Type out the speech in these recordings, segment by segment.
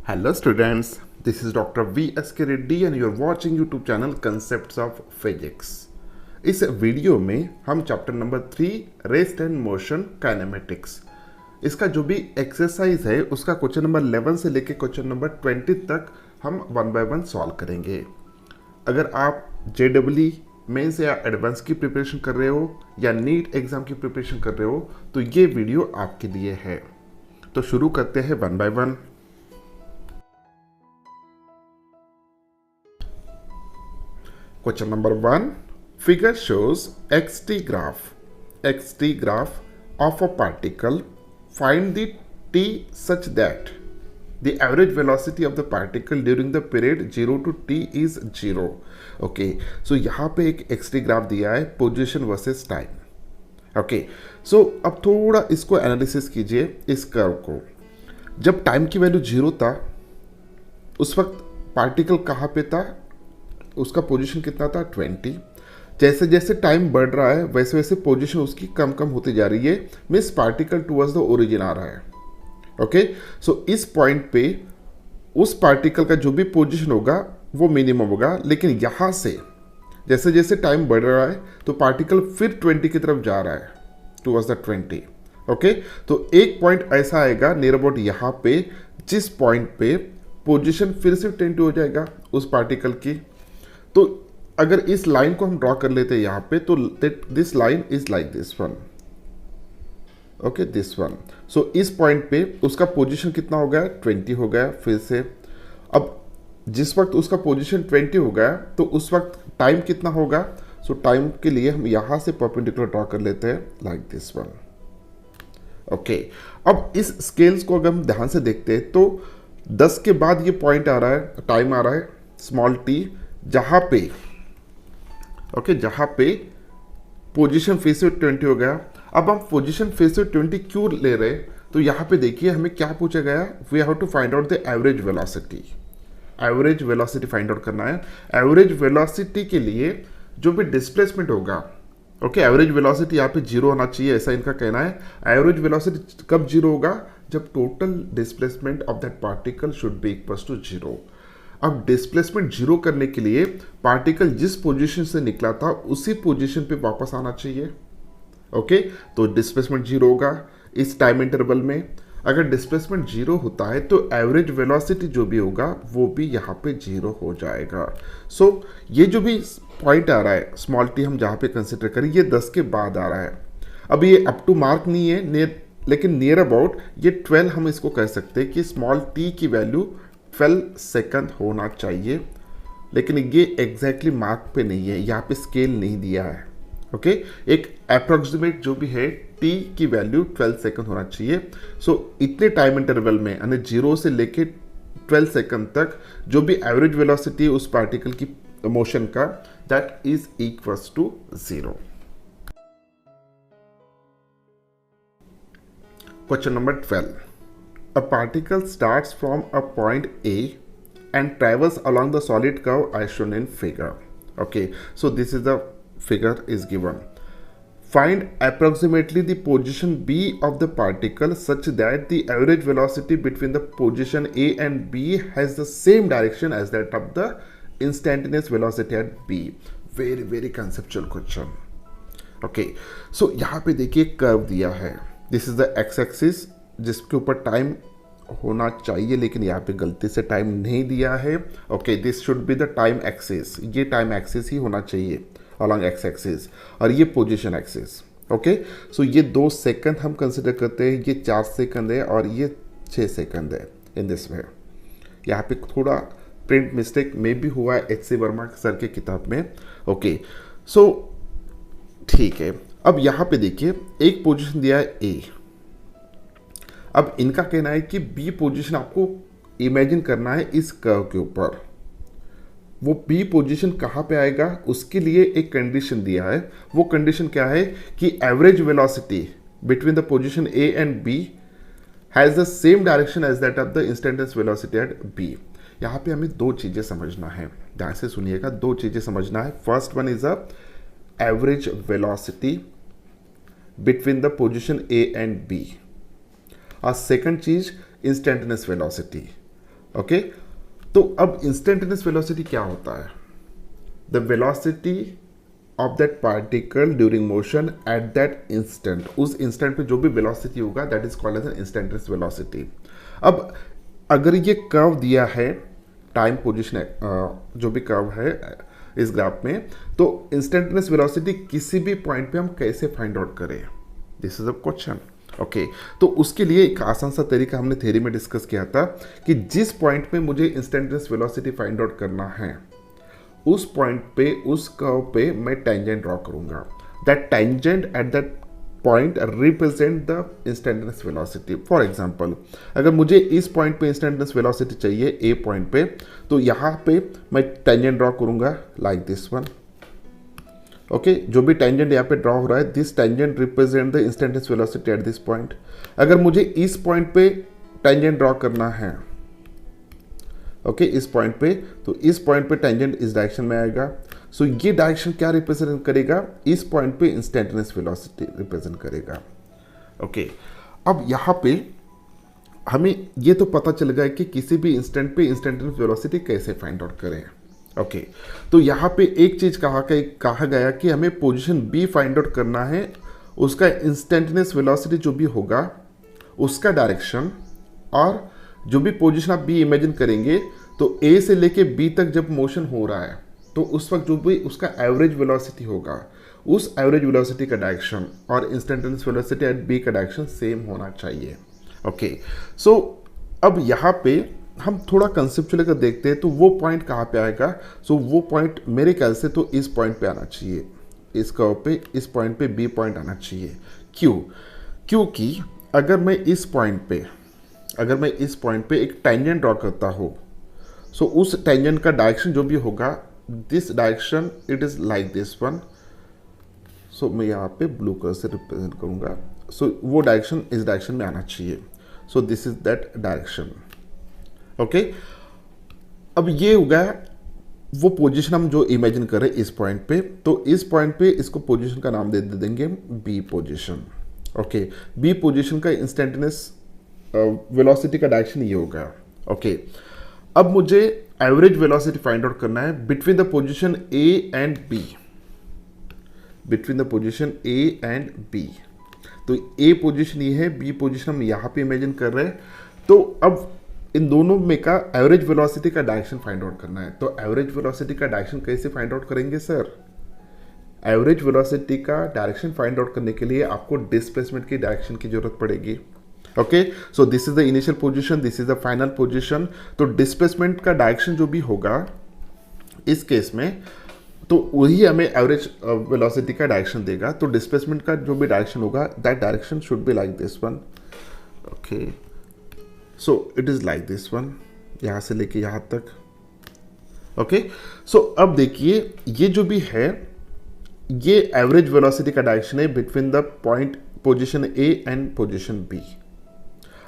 Hello students, this is Dr. V.S.K. Reddy and you are watching YouTube channel Concepts of Physics. इस video में हम chapter number 3 rest and motion kinematics इसका जो भी exercise है उसका क्वेश्चन नंबर 11 से लेके क्वेश्चन नंबर 20 तक हम वन बाय वन सॉल्व करेंगे। अगर आप JEE मेंस या एडवांस की प्रिपरेशन कर रहे हो या नीट एग्जाम की प्रिपरेशन कर रहे हो तो ये वीडियो आपके लिए है। तो शुरू करते हैं one by one. Question number 1. Figure shows xt graph of a particle. Find the t such that the average velocity of the particle during the period 0 to t is 0. Okay, so यहाँ पे एक xt graph दिया है position versus time. Okay, सो अब थोड़ा इसको analysis कीजिए इस कर्व को। जब टाइम की वैल्यू 0 था उस वक्त पार्टिकल कहाँ पे था, उसका पोजीशन कितना था 20। जैसे जैसे टाइम बढ़ रहा है वैसे वैसे पोजीशन उसकी कम कम होती जा रही है, means particle towards the origin आ रहा है। ओके, सो इस पॉइंट पे उस पार्टिकल का जो भी पोजीशन होगा वो मिनिमम होगा, लेकिन यहाँ से जैसे जैसे टाइम बढ़ रहा है तो पार्टिकल फिर 20 की तरफ जा रहा है टुवर्ड्स द 20। ओके, तो एक पॉइंट ऐसा आएगा नियर अबाउट यहाँ पे जिस पॉइंट पे पोजीशन फिर से 20 हो जाएगा उस पार्टिकल की। तो अगर इस लाइन को हम ड्रॉ कर लेते हैं यहाँ पे तो this line is like this one. Okay, this one. So इस पॉइंट पे उसका पोजीशन कितना हो गया 20 हो गया फिर से। अब जिस वक्त उसका पोजीशन 20 हो गया तो उस वक्त टाइम कितना होगा, सो टाइम के लिए हम यहाँ से परपेंडिकुलर ड्रॉ कर लेते हैं लाइक दिस वन। ओके, अब इस स्केल्स को अगर हम ध्यान से देखते हैं तो 10 के बाद ये पॉइंट आ रहा है, टाइम आ रहा है स्मॉल टी, जहां पे पोजीशन फिर से 20 हो गया। अब हम पोजीशन फिर से 20 क्यों ले रहे हैं, तो यहां पे देखिए हमें क्या पूछा गया, we have to find out the average velocity. Average velocity find out करना है। एवरेज वेलोसिटी के लिए जो भी डिस्प्लेसमेंट होगा, ओके, एवरेज वेलोसिटी यहाँ पे 0 होना चाहिए ऐसा इनका कहना है। एवरेज वेलोसिटी कब 0 होगा, जब total displacement of that particle should be equal to 0। अब डिस्प्लेसमेंट 0 करने के लिए पार्टिकल जिस पोजीशन से निकला था उसी पोजीशन पे वापस आना चाहिए। ओके, तो डिस्प्लेसमेंट 0 होगा इस टाइम इंटरवल में। अगर डिस्प्लेसमेंट 0 होता है तो एवरेज वेलोसिटी जो भी होगा वो भी यहाँ पे 0 हो जाएगा। सो ये जो भी पॉइंट आ रहा है स्मॉल टी हम जहाँ पे कंसिडर करें ये 10 के बाद आ रहा है। अब ये अप टू मार्क नहीं है लेकिन नियर अबाउट ये 12 हम इसको कह सकते हैं कि स्मॉल टी की वैल्यू 12 सेकंड होना चाहिए, लेकिन ये एग्जैक्टली मार्क पे नहीं है, यहाँ पे स्केल नहीं दिया है। ओके, एक अप्रोक्सीमेट जो भी है टी की वैल्यू 12 सेकंड होना चाहिए। सो इतने टाइम इंटरवल में यानी 0 से लेके 12 सेकंड तक जो भी एवरेज वेलोसिटी है उस पार्टिकल की मोशन का that is equals to 0। Question number 12. A particle starts from a point A and travels along the solid curve as shown in figure. Okay, so this is the figure is given. Find approximately the position B of the particle such that the average velocity between the position A and B has the same direction as that of the instantaneous velocity at B. Very very conceptual question. Okay, so यहाँ पे देखिए curve दिया है, this is the x-axis जिसके ऊपर time होना चाहिए लेकिन यहाँ पे गलती से टाइम नहीं दिया है। Okay, this should be the time axis, ये टाइम एक्सिस ही होना चाहिए अलॉन्ग एक्स एक्सिस, और ये पोजीशन एक्सिस। ओके, सो ये 2 सेकंड हम कंसिडर करते हैं, ये 4 सेकंड है और ये 6 सेकंड है इन दिस वे। यहाँ पे थोड़ा प्रिंट मिस्टेक में भी हुआ है HC वर्मा सर के किताब में। ओके, सो ठीक है। अब यहाँ पे देखिए एक पोजीशन दिया है A। अब इनका कहना है कि बी पोजीशन आपको इमेजिन करना है इस कर्व के ऊपर। वो बी पोजीशन कहाँ पे आएगा उसके लिए एक कंडीशन दिया है। वो कंडीशन क्या है कि average velocity between the position A and B has the same direction as that of the instantaneous velocity at B. यहाँ पे हमें 2 चीज़ें समझना है, ध्यान से सुनिएगा। 2 चीज़ें समझना है। First one is a average velocity between the position A and B, और सेकंड चीज इंस्टेंटेनियस वेलोसिटी। ओके, तो अब इंस्टेंटेनियस वेलोसिटी क्या होता है? The velocity of that particle during motion at that instant, उस इंस्टेंट पे जो भी वेलोसिटी होगा that is called as an instantaneous velocity. अब अगर ये कर्व दिया है, टाइम पोजिशन जो भी कर्व है इस ग्राफ में, तो इंस्टेंटेनियस वेलोसिटी किसी भी पॉइंट पे हम कैसे फाइंड आउट करें, this is a question. Okay, तो उसके लिए एक आसान सा तरीका हमने थ्योरी में डिस्कस किया था कि जिस पॉइंट पे मुझे इंस्टेंटेनियस वेलोसिटी फाइंड आउट करना है, उस पॉइंट पे, उस कर्व पे मैं टेंजेंट ड्रॉ करूंगा। That tangent at that point represent the instantaneous velocity. For example, अगर मुझे इस पॉइंट पे इंस्टेंटेनियस वेलोसिटी चाहिए ए पॉइंट पे, तो यहाँ पे मैं टेंजेंट ड्रॉ करूंगा लाइक दिस वन। ओके, जो भी टेंजेंट यहाँ पे ड्रॉ हो रहा है, this tangent represent the instantaneous velocity at this point. अगर मुझे इस पॉइंट पे टेंजेंट ड्रॉ करना है, ओके, इस पॉइंट पे, तो इस पॉइंट पे टेंजेंट इस डायरेक्शन में आएगा। सो ये डायरेक्शन क्या रिप्रेजेंट करेगा? इस पॉइंट पे इंस्टेंटेनियस वेलोसिटी रिप्रेजेंट करेगा। ओके, अब यहाँ पे हमें ये तो पता चल गया कि किसी भी इंस्टेंट पे इंस्टेंटेनियस वेलोसिटी कैसे फाइंड आउट करें। ओके, तो यहाँ पे एक चीज कहा गया कि हमें पोजीशन बी फाइंड आउट करना है, उसका इंस्टेंटेनियस वेलोसिटी जो भी होगा उसका डायरेक्शन, और जो भी पोजीशन आप बी इमेजिन करेंगे, तो ए से लेके बी तक जब मोशन हो रहा है, तो उस वक्त जो भी उसका एवरेज वेलोसिटी होगा, उस एवरेज वेलोसिटी का डायरेक्शन और इंस्टेंटेनियस वेलोसिटी एट बी का डायरेक्शन सेम होना चाहिए। ओके, सो अब यहाँ पे हम थोड़ा कंसेप्चुअल अगर देखते हैं तो वो पॉइंट कहाँ पे आएगा? सो वो पॉइंट मेरे ख्याल से तो इस पॉइंट पे आना चाहिए, इस कर्व पे, इस पॉइंट पे बी पॉइंट आना चाहिए। क्यों? क्योंकि अगर मैं इस पॉइंट पे एक टेंजेंट ड्रॉ करता हूँ, सो उस टेंजेंट का डायरेक्शन जो भी होगा, this direction it is like this one. So मैं यहाँ पे ब्लू कलर से रिप्रेजेंट करूँगा। सो वो डायरेक्शन इस डायरेक्शन में आना चाहिए। सो this is that direction. Okay, अब ये होगा वो पोजीशन हम जो इमेजिन करें इस पॉइंट पे, तो इस पॉइंट पे इसको पोजीशन का नाम दे देंगे B position. Okay, B position का इंस्टेंटेनियस वेलोसिटी का डायरेक्शन ये होगा। ओके, अब मुझे एवरेज वेलोसिटी फाइंड आउट करना है between the position A and B, between the position A and B. तो ए पोजीशन ये है, बी पोजीशन हम यहाँ पे इमेजिन कर रहे हैं। तो अब इन दोनों में का एवरेज वेलोसिटी का डायरेक्शन फाइंड आउट करना है। तो एवरेज वेलोसिटी का डायरेक्शन कैसे फाइंड आउट करेंगे सर? एवरेज वेलोसिटी का डायरेक्शन फाइंड आउट करने के लिए आपको डिस्प्लेसमेंट की डायरेक्शन की जरूरत पड़ेगी। Okay, so this is the initial position, this is the final position. तो डिस्प्लेसमेंट का डायरेक्शन जो भी होगा इस केस में, तो वही हमें एवरेज वेलोसिटी का डायरेक्शन देगा। तो डिस्प्लेसमेंट का जो भी डायरेक्शन होगा, that direction should be like this one. Okay, so it is like this one, यहाँ से लेके यहाँ तक। ओके, सो अब देखिए ये जो भी है, ये एवरेज वेलोसिटी का डायरेक्शन है between the point position A and position B,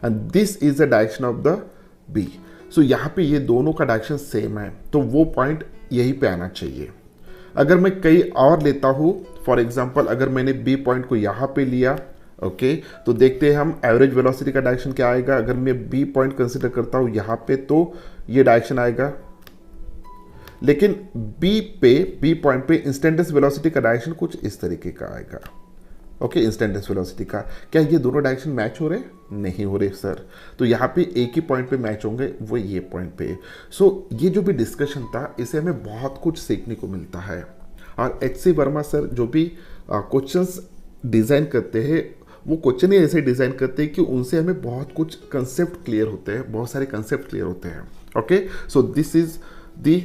and this is the direction of the B. So यहाँ पे ये दोनों का डायरेक्शन सेम है, तो वो पॉइंट यहीं पे आना चाहिए। अगर मैं कई और लेता हूँ, फॉर एग्जाम्पल अगर मैंने बी पॉइंट को यहाँ पे लिया, ओके, तो देखते हैं हम एवरेज वेलोसिटी का डायरेक्शन क्या आएगा। अगर मैं बी पॉइंट कंसिडर करता हूँ यहाँ पे, तो ये डायरेक्शन आएगा। लेकिन बी पॉइंट पे इंस्टेंटेनियस वेलोसिटी का डायरेक्शन कुछ इस तरीके का आएगा। ओके, इंस्टेंटेनियस वेलोसिटी का। क्या ये दोनों डायरेक्शन मैच हो रहे? नहीं हो रहे सर। तो यहाँ पे एक ही पॉइंट पे मैच होंगे, वो ये पॉइंट पे। सो ये जो भी डिस्कशन था, इसे हमें बहुत कुछ सीखने को मिलता है। और HC वर्मा सर जो भी क्वेश्चंस डिज़ाइन करते हैं, वो क्वेश्चन ही ऐसे डिज़ाइन करते हैं कि उनसे हमें बहुत कुछ कंसेप्ट क्लियर होते हैं, बहुत सारे कंसेप्ट क्लियर होते हैं। Okay, so this is the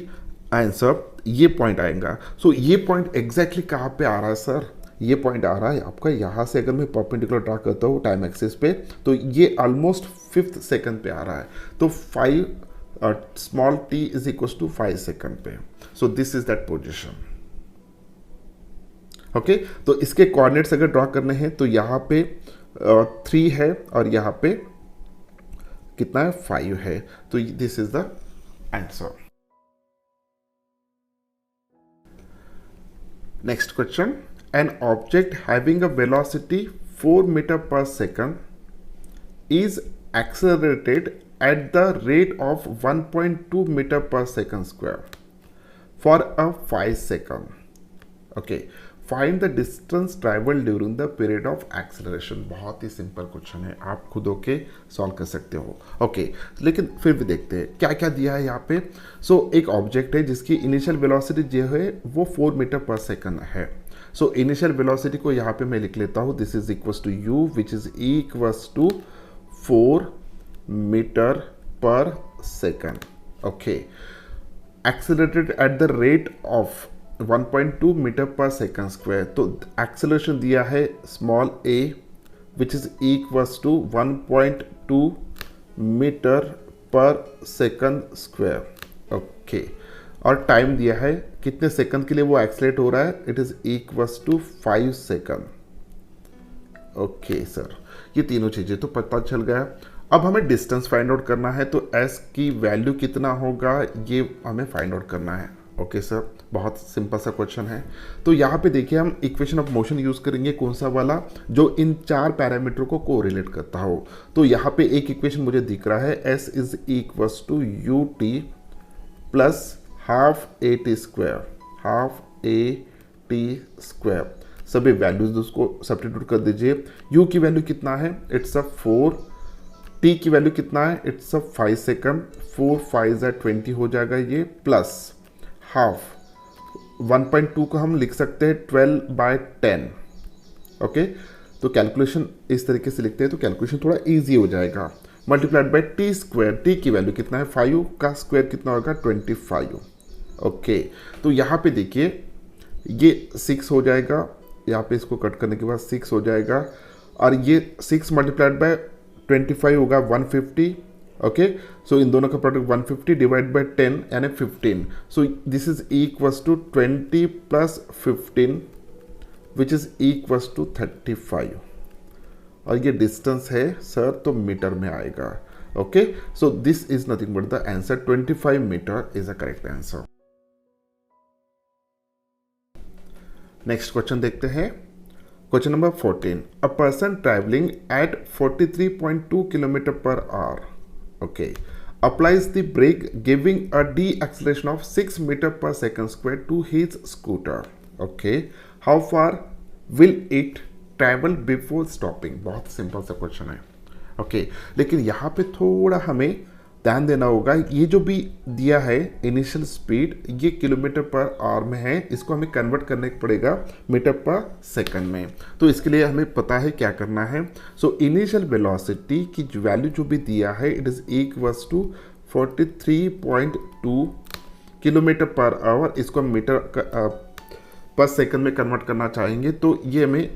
answer. ये पॉइंट आएगा। सो ये पॉइंट एग्जैक्टली कहाँ पे आ रहा है सर? ये पॉइंट आ रहा है आपका यहाँ से। अगर मैं परपेंडिकुलर ड्रा करता हूँ टाइम एक्सिस पे, तो ये ऑलमोस्ट 5th सेकंड पे आ रहा है। तो 5 small t is equal to 5 second पे। So this is that position. Okay, तो इसके कोऑर्डिनेट्स अगर ड्रॉ करने हैं, तो यहाँ पे 3 है और यहाँ पे कितना है? 5 है। तो this is the answer. Next question, an object having a velocity 4 meter per second is accelerated at the rate of 1.2 meter per second square for a 5 second. Okay, find the distance traveled during the period of acceleration. बहुत ही simple question है, आप खुद होके solve कर सकते हो. Okay, लेकिन फिर भी देखते हैं क्या क्या दिया है यहाँ पे. एक ऑब्जेक्ट है जिसकी इनिशियल वेलोसिटी जो है वो 4 मीटर पर सेकंड है. इनिशियल वेलोसिटी को यहाँ पे मैं लिख लेता हूँ, this is equals to u which is equals to 4 metre per second. Okay, accelerated at the rate of 1.2 metre per second square. तो एक्सेलरेशन दिया है small a which is equals to 1.2 metre per second square. Okay, और time दिया है कितने second के लिए वो एक्सेलरेट हो रहा है, it is equals to 5 second. Okay sir, ये तीनों चीजें तो पता चल गया. अब हमें डिस्टेंस फाइंड आउट करना है, तो s की वैल्यू कितना होगा ये हमें फाइंड आउट करना है. ओके सर, बहुत सिंपल सा क्वेश्चन है. तो यहाँ पे देखिए हम इक्वेशन ऑफ मोशन यूज करेंगे, कौन सा वाला, जो इन 4 पैरामीटर को कोरिलेट करता हो. तो यहाँ पे एक इक्वेशन मुझे दिख रहा है, s is equals to U T plus half A T square, half A T square. सभी वैल्यूज उसको सब्स्टिट्यूट कर दीजिए. u की वैल्यू कितना है, इट्स अ 4. t की वैल्यू कितना है, इट्स अ 5 सेकंड. 4 5 20 हो जाएगा ये, प्लस हाफ 1.2 को हम लिख सकते हैं 12/10. ओके, तो कैलकुलेशन इस तरीके से लिखते हैं तो कैलकुलेशन थोड़ा इजी हो जाएगा. Multiplied by T square, T की वैल्यू कितना है, 5 का स्क्वायर कितना होगा, 25. ओके, तो यहाँ पे देखिए ये 6 हो जाएगा, यहाँ पे इसको कट करने के बाद 6 हो जाएगा, और ये 6 मल्टीप्लाइड बाय 25 होगा 150. ओके, सो इन दोनों का प्रोडक्ट 150 डिवाइड बाय 10 यानी 15. So this is equals to 20 plus 15 which is equals to 35. और ये डिस्टेंस है सर तो मीटर में आएगा. Okay, so this is nothing but the answer. 25 metre is a correct answer. Next question देखते हैं. क्वेश्चन number 14. A person travelling at 43.2 kilometre per hour, okay, applies the brake giving a deceleration of 6 meter per second square to his scooter. Okay, how far will it travel before stopping? बहुत simple सा question है. Okay, लेकिन यहाँ पे थोड़ा हमें ध्यान देना होगा. ये जो भी दिया है इनिशियल स्पीड, ये किलोमीटर पर आवर में है, इसको हमें कन्वर्ट करने पड़ेगा मीटर पर सेकंड में. तो इसके लिए हमें पता है क्या करना है. इनिशियल वेलोसिटी की वैल्यू जो भी दिया है, it is equals to 43.2 kilometre per hour. इसको हम मीटर पर सेकंड में कन्वर्ट करना चाहेंगे, तो ये हमें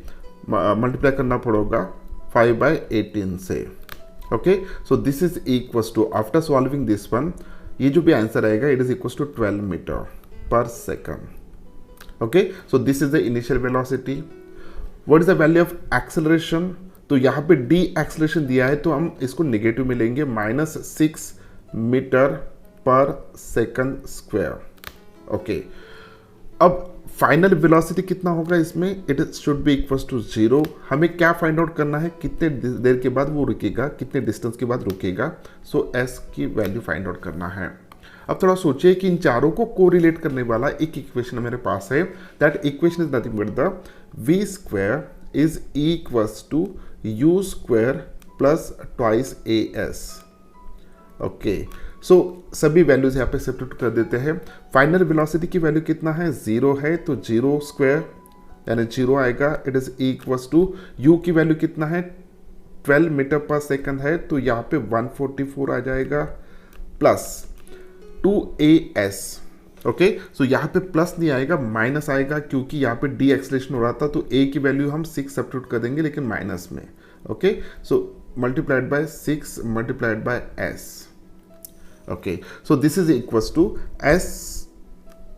मल्टीप्लाई करना पड़ेगा 5/18 से. Okay, so this is equals to, after solving this one, ये जो भी आंसर आएगा it is equals to 12 metre per second. Okay, so this is the initial velocity. What is the value of acceleration? तो यहाँ पे D acceleration दिया है तो हम इसको नेगेटिव में लेंगे, -6 metre per second square. Okay, अब फाइनल वेलोसिटी कितना होगा इसमें, it should be equals to 0. हमें क्या फाइंड आउट करना है, कितने देर के बाद वो रुकेगा, कितने डिस्टेंस के बाद रुकेगा. एस की वैल्यू फाइंड आउट करना है. अब थोड़ा सोचिए कि इन चारों को कोरिलेट करने वाला एक इक्वेशन मेरे पास है. That equation is nothing but the v square is equals to u square plus twice as. Okay, सभी वैल्यूज यहाँ पे सब्स्टिट्यूट कर देते हैं. फाइनल वेलोसिटी की वैल्यू कितना है, 0 है, तो 0 स्क्वायर यानी 0 आएगा. It is equals to u की वैल्यू कितना है, 12 मीटर पर सेकंड है, तो यहाँ पे 144 आ जाएगा, प्लस 2as. ओके, सो यहाँ पे प्लस नहीं आएगा, माइनस आएगा, क्योंकि यहाँ पे डी एक्सेलरेशन हो रहा था, तो a की वैल्यू हम 6 सब्स्टिट्यूट कर देंगे, लेकिन माइनस में. Okay, so multiplied by 6 multiplied by s. Okay, so this is equals to s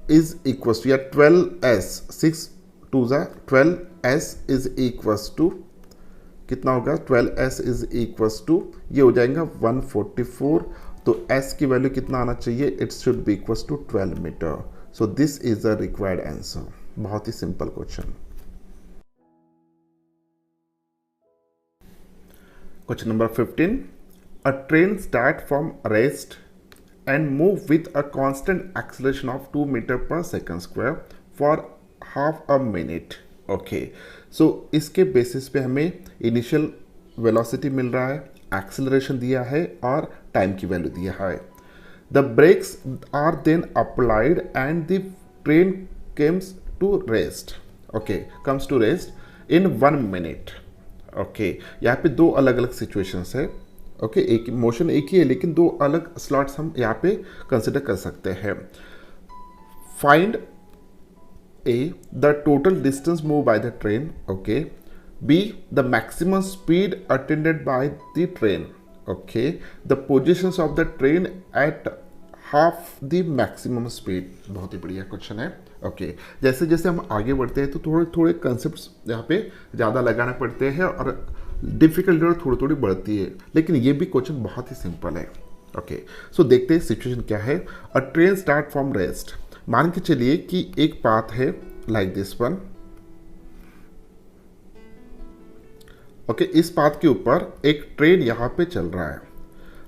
is equals to 12s, 6 2 12, s is equals to कितना होगा, 12s is equals to ये हो जाएगा 144. तो s की वैल्यू कितना आना चाहिए, it should be equals to 12 metre. So this is the required answer. बहुत ही simple question. Question number 15. a train start from rest and move with a constant acceleration of 2 meter per second square for half a minute. Okay, so इसके basis पे हमें initial velocity मिल रहा है, acceleration दिया है और टाइम की value दिया है. The brakes are then applied and the train comes to rest. Okay, comes to rest in 1 minute. Okay, यहाँ पे दो अलग अलग सिचुएशंस है. ओके, एक मोशन एक ही है लेकिन दो अलग स्लॉट्स हम यहाँ पे कंसिडर कर सकते हैं. Find A, the total distance moved by the train. Okay. B, the maximum speed attained by the train. Okay. The positions of the train at half the maximum speed. बहुत ही बढ़िया question है. Okay, जैसे जैसे हम आगे बढ़ते हैं तो थोड़े थोड़े कंसेप्ट्स यहाँ पे ज़्यादा लगाने पड़ते हैं और डिफिकल्टी थोड़ी थोड़ी बढ़ती है, लेकिन ये भी क्वेश्चन बहुत ही सिंपल है. ओके, सो देखते हैं सिचुएशन क्या है. अ ट्रेन स्टार्ट फ्रॉम रेस्ट. मान के चलिए कि एक पाथ है लाइक दिस वन. ओके, इस पाथ के ऊपर एक ट्रेन यहां पे चल रहा है.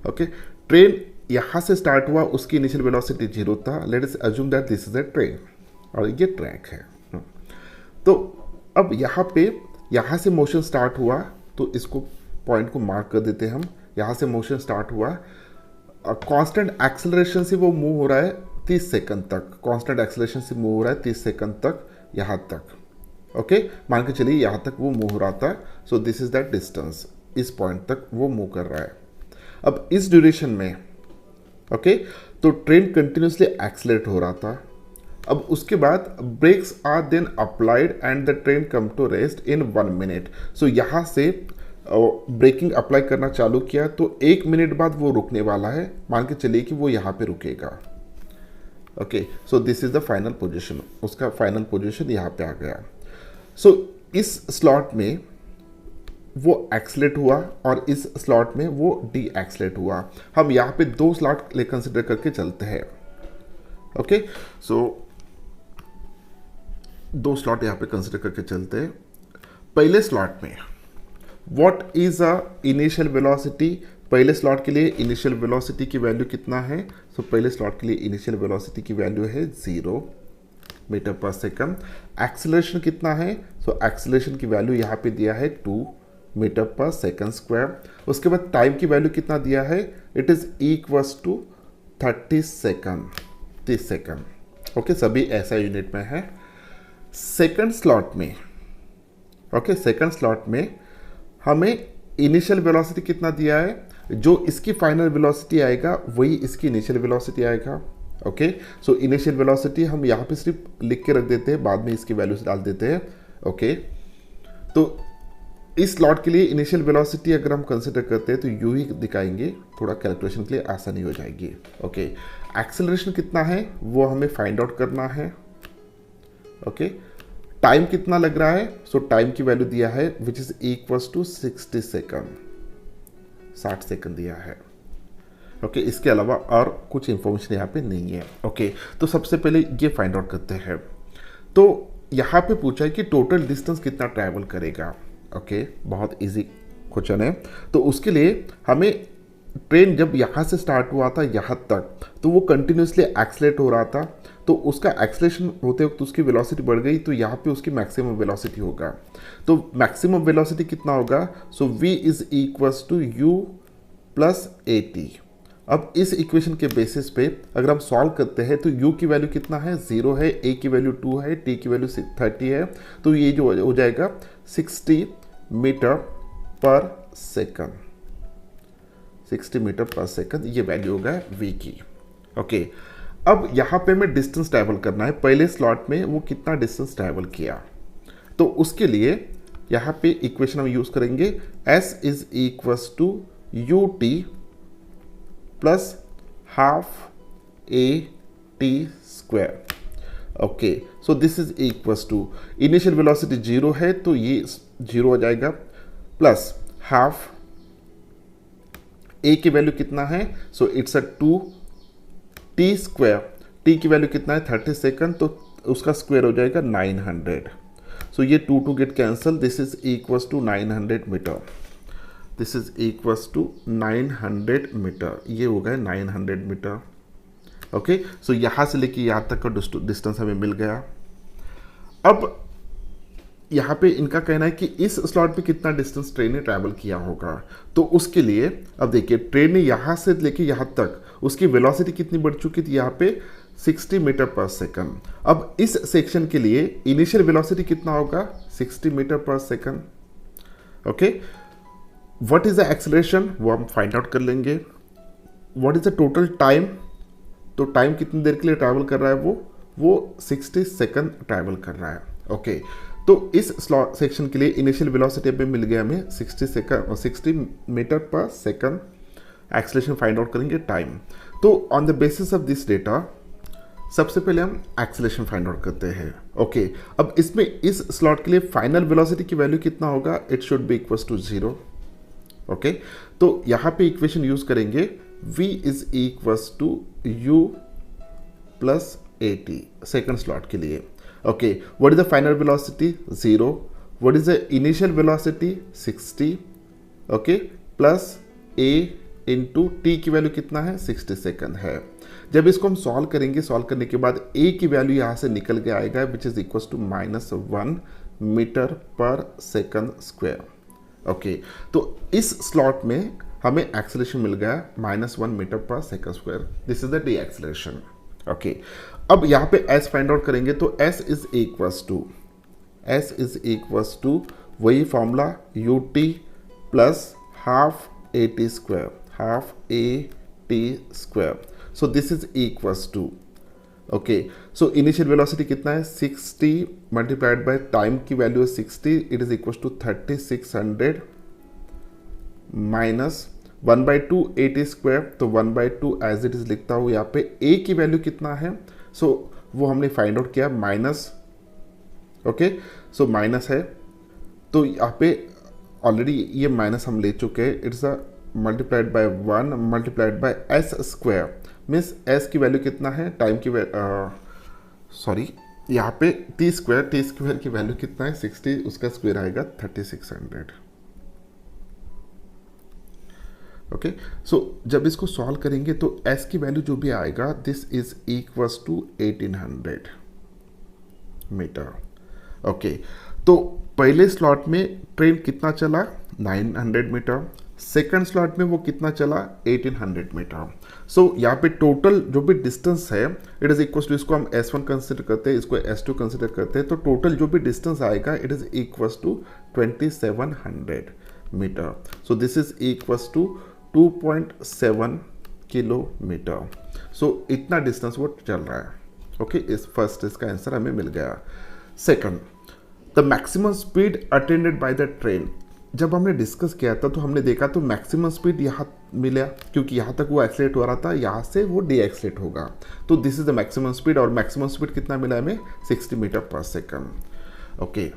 ओके, ट्रेन यहां से स्टार्ट हुआ, उसकी इनिशियल वेलोसिटी 0 था. Let us assume that this is a train और ये ट्रैक है. तो अब यहां से मोशन स्टार्ट हुआ, तो इसको पॉइंट को मार्क कर देते हैं हम. यहां से मोशन स्टार्ट हुआ, कांस्टेंट एक्सेलरेशन से वो मूव हो रहा है 30 सेकंड तक. कांस्टेंट एक्सेलरेशन से मूव हो रहा है 30 सेकंड तक, यहाँ तक. ओके, मान के चलिए यहाँ तक वो मूव हो रहा था. सो दिस इज दैट डिस्टेंस, इस पॉइंट तक वो मूव कर रहा है. अब इस ड्यूरेशन में ओके, तो ट्रेन कंटिन्यूसली एक्सेलरेट हो रहा था. अब उसके बाद brakes are then applied and the train come to rest in 1 minute. So यहाँ से ब्रेकिंग अप्लाई करना चालू किया तो 1 मिनट बाद वो रुकने वाला है. मान के चलिए कि वो यहाँ पे रुकेगा. Okay, so this is the final position. उसका फाइनल पोजीशन यहाँ पे आ गया. सो इस स्लॉट में वो एक्सलेट हुआ और इस स्लॉट में वो डी एक्सलेट हुआ. हम यहाँ पे दो स्लॉट ले कंसिडर करके चलते हैं. ओके, सो दो स्लॉट यहाँ पे कंसिडर करके चलते हैं. पहले स्लॉट में what is a initial velocity. पहले स्लॉट के लिए इनिशियल वेलोसिटी की वैल्यू कितना है. सो पहले स्लॉट के लिए इनिशियल वेलोसिटी की वैल्यू है 0 मीटर पर सेकंड. एक्सेलरेशन कितना है. सो एक्सेलरेशन की वैल्यू यहाँ पे दिया है 2 मीटर पर सेकंड स्क्वायर. उसके बाद टाइम की वैल्यू कितना दिया है. It is equals to 30 second, 30 second. Okay, सभी ऐसा यूनिट में है. सेकंड स्लॉट में ओके, सेकंड स्लॉट में हमें इनिशियल वेलोसिटी कितना दिया है. जो इसकी फाइनल वेलोसिटी आएगा वही इसकी इनिशियल वेलोसिटी आएगा. ओके, सो इनिशियल वेलोसिटी हम यहाँ पे सिर्फ लिख के रख देते हैं, बाद में इसकी वैल्यूज डाल देते हैं. ओके, तो इस स्लॉट के लिए इनिशियल वेलोसिटी अगर हम कंसिडर करते हैं तो यूं ही दिखाएंगे, थोड़ा कैलकुलेशन के लिए आसानी हो जाएगी. ओके, एक्सेलरेशन कितना है वो हमें फाइंड आउट करना है. ओके, टाइम कितना लग रहा है. सो टाइम की वैल्यू दिया है which is equals to 60 second, 60 second दिया है. ओके, इसके अलावा और कुछ इंफॉर्मेशन यहाँ पे नहीं है. ओके, तो सबसे पहले ये फाइंड आउट करते हैं. तो यहाँ पे पूछा है कि टोटल डिस्टेंस कितना ट्रैवल करेगा. ओके, बहुत इजी क्वेश्चन है. तो उसके लिए हमें ट्रेन जब यहाँ से स्टार्ट हुआ था यहाँ तक तो वो कंटिन्यूसली एक्सलेट हो रहा था. तो उसका एक्सलेशन होते वक्त उसकी वेलोसिटी बढ़ गई तो यहाँ पे उसकी मैक्सिमम वेलोसिटी होगा. तो मैक्सिमम वेलोसिटी कितना होगा. So v is equals to u plus at. अब इस इक्वेशन के बेसिस पे अगर हम सॉल्व करते हैं तो u की वैल्यू कितना है 0 है, a की वैल्यू 2 है, t की वैल्यू 30 है. तो ये जो हो जाएगा 60 metre per second, 60 metre per second ये वैल्यू होगा v की. ओके, अब यहाँ पे हमें डिस्टेंस ट्रैवल करना है. पहले स्लॉट में वो कितना डिस्टेंस ट्रैवल किया, तो उसके लिए यहाँ पे इक्वेशन हम यूज करेंगे. s is equals to ut plus half at square. Okay, so this is equals to initial velocity 0 है तो ये 0 हो जाएगा, प्लस हाफ a की वैल्यू कितना है. So it's a 2 t square. t की वैल्यू कितना है 30 सेकंड, तो उसका स्क्वायर हो जाएगा 900. सो ये 2 get cancel. This is equals to 900 metre. This is equals to 900 metre, ये हो गया 900 मीटर। ओके, सो यहाँ से लेके यहाँ तक का डिस्टेंस हमें मिल गया। अब यहाँ पे इनका कहना है कि इस स्लॉट पे कितना डिस्टेंस ट्रेन ने ट्रैवल किया होगा। तो उसके लिए अब देखिए, ट्रेन ने यहाँ से लेके यहाँ तक उसकी वेलोसिटी कितनी बढ़ चुकी थी, यहाँ पे 60 मीटर पर सेकंड। अब इस सेक्शन के लिए इनिशियल वेलोसिटी कितना होगा, 60 metre per second. Okay, what is the acceleration, वो हम फाइंड आउट कर लेंगे। What is the total time, तो टाइम कितनी देर के लिए ट्रैवल कर रहा है, वो 60 सेकंड ट्रैवल कर रहा है। ओके, तो इस स्लॉट सेक्शन के लिए इनिशियल वेलोसिटी पे मिल गया हमें 60 metre per second. Acceleration find out करेंगे, टाइम। तो on the basis of this data सबसे पहले हम एक्सेलरेशन फाइंड आउट करते हैं। ओके, अब इसमें इस स्लॉट के लिए फाइनल वेलोसिटी की वैल्यू कितना होगा, it should be equals to 0। Okay, तो यहाँ पे इक्वेशन यूज करेंगे, v is equals to u plus at second slot के लिए। Okay, what is the final velocity, 0। What is the initial velocity, 60। Okay, plus a into T की value कितना है, 60 second है। जब इसको हम सॉल्व करेंगे, सॉल्व करने के बाद a की वैल्यू यहाँ से निकल के आएगा, which is equals to -1 metre per second square. Okay, तो इस स्लॉट में हमें एक्सेलरेशन मिल गया -1 metre per second square. This is the D acceleration. Okay, अब यहाँ पे s फाइंड आउट करेंगे, तो s इज इक्वल्स टू वही formula ut plus half at square. So this is equals to, okay, so initial velocity कितना है, 60 multiplied by time की value है 60, it is equals to 3600 minus 1/2 at square. तो 1/2 as it is लिखता हूँ। यहाँ पे a की वैल्यू कितना है, सो वो हमने फाइंड आउट किया, माइनस। ओके, सो माइनस है, तो यहाँ पे ऑलरेडी ये माइनस हम ले चुके हैं। It's a multiplied by 1 multiplied by s square, means s की वैल्यू कितना है, टाइम की सॉरी यहाँ पे t स्क्वायर की वैल्यू कितना है, 60, उसका स्क्वायर आएगा 3600। ओके, सो जब इसको सॉल्व करेंगे तो s की वैल्यू जो भी आएगा, this is equals to 1800 metre. Okay, तो पहले स्लॉट में ट्रेन कितना चला, 900 मीटर। सेकंड स्लॉट में वो कितना चला, 1800 मीटर। सो यहाँ पे टोटल जो भी डिस्टेंस है, इट इज इक्वल्स टू, इसको हम S1 कंसिडर करते हैं, इसको S2 कंसिडर करते हैं, तो टोटल जो भी डिस्टेंस आएगा, it is equals to 2700 metre. So this is equals to 2.7 kilometre. So इतना डिस्टेंस वो चल रहा है। ओके, इस फर्स्ट इसका आंसर हमें मिल गया। Second, the maximum speed attended by the train. जब हमने डिस्कस किया था तो हमने देखा तो मैक्सिमम स्पीड यहाँ मिला, क्योंकि यहाँ तक वो एक्सलेट हो रहा था, यहाँ से वो डी एक्सलेट होगा। तो this is the maximum speed, और मैक्सिमम स्पीड कितना मिला हमें, 60 metre per second. Okay,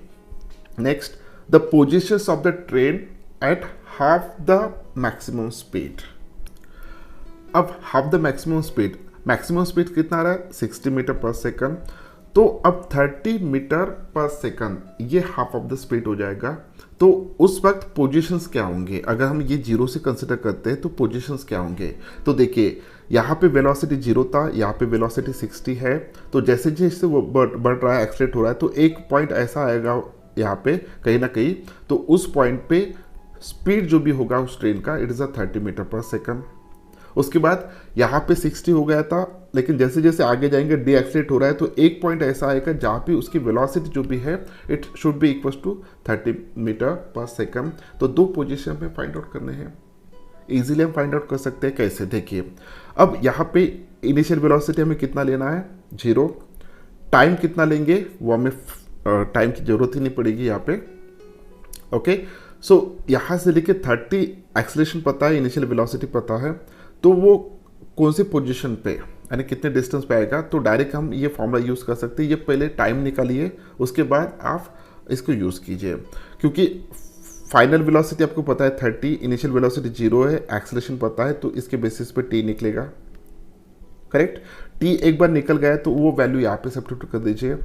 next, the positions of the train at half the maximum speed. अब हाफ द मैक्सिमम स्पीड कितना आ रहा है, 60 मीटर पर सेकंड। तो अब 30 मीटर पर सेकंड ये हाफ ऑफ द स्पीड हो जाएगा। तो उस वक्त पोजीशंस क्या होंगे, अगर हम ये 0 से कंसिडर करते हैं तो पोजीशंस क्या होंगे। तो देखिए, यहाँ पे वेलोसिटी 0 था, यहाँ पे वेलोसिटी 60 है। तो जैसे जैसे वो बढ़ रहा है, एक्सलेट हो रहा है, तो एक पॉइंट ऐसा आएगा यहाँ पे कहीं ना कहीं, तो उस पॉइंट पे स्पीड जो भी होगा उस ट्रेन का, it is 30 metre per second. उसके बाद यहाँ पे 60 हो गया था, लेकिन जैसे जैसे आगे जाएंगे डी एक्सलेट हो रहा है, तो एक पॉइंट ऐसा आएगा जहाँ पे उसकी वेलोसिटी जो भी है, it should be equal to 30 metre per second. तो दो पोजीशन में फाइंड आउट करने हैं, इजीली हम फाइंड आउट कर सकते हैं। कैसे, देखिए, अब यहाँ पे इनिशियल वेलोसिटी हमें कितना लेना है, 0। टाइम कितना लेंगे, वो हमें टाइम की जरूरत ही नहीं पड़ेगी यहाँ पे। ओके, सो यहाँ से लेके 30 एक्सेलरेशन पता है, इनिशियल वेलोसिटी पता है, तो वो कौन से पोजीशन पे यानी कितने डिस्टेंस पे आएगा, तो डायरेक्ट हम ये फॉर्मूला यूज़ कर सकते हैं। ये पहले टाइम निकालिए, उसके बाद आप इसको यूज़ कीजिए, क्योंकि फाइनल वेलोसिटी आपको पता है 30, इनिशियल वेलोसिटी 0 है, एक्सेलरेशन पता है, तो इसके बेसिस पे टी निकलेगा। करेक्ट, टी एक बार निकल गया तो वो वैल्यू यहाँ पे सब्स्टिट्यूट कर दीजिए,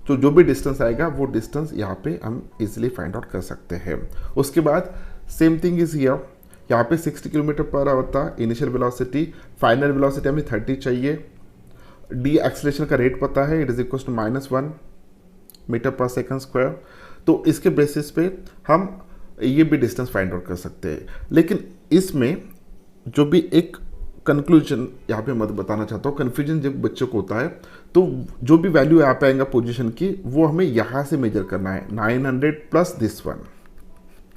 तो जो भी डिस्टेंस आएगा वो डिस्टेंस यहाँ पे हम इजीली फाइंड आउट कर सकते हैं। उसके बाद सेम थिंग इज हियर, यहाँ पे 60 किलोमीटर पर आवर था इनिशियल वेलोसिटी, फाइनल वेलोसिटी हमें 30 चाहिए, डी एक्सेलरेशन का रेट पता है, it is equal to -1 metre per second square. तो इसके बेसिस पे हम ये भी डिस्टेंस फाइंड आउट कर सकते हैं। लेकिन इसमें जो भी एक कंक्लूजन यहाँ पे मैं बताना चाहता हूँ, कन्फ्यूजन जब बच्चों को होता है तो जो भी वैल्यू यहाँ पे आएगा पोजीशन की, वो हमें यहाँ से मेजर करना है, 900 plus this one,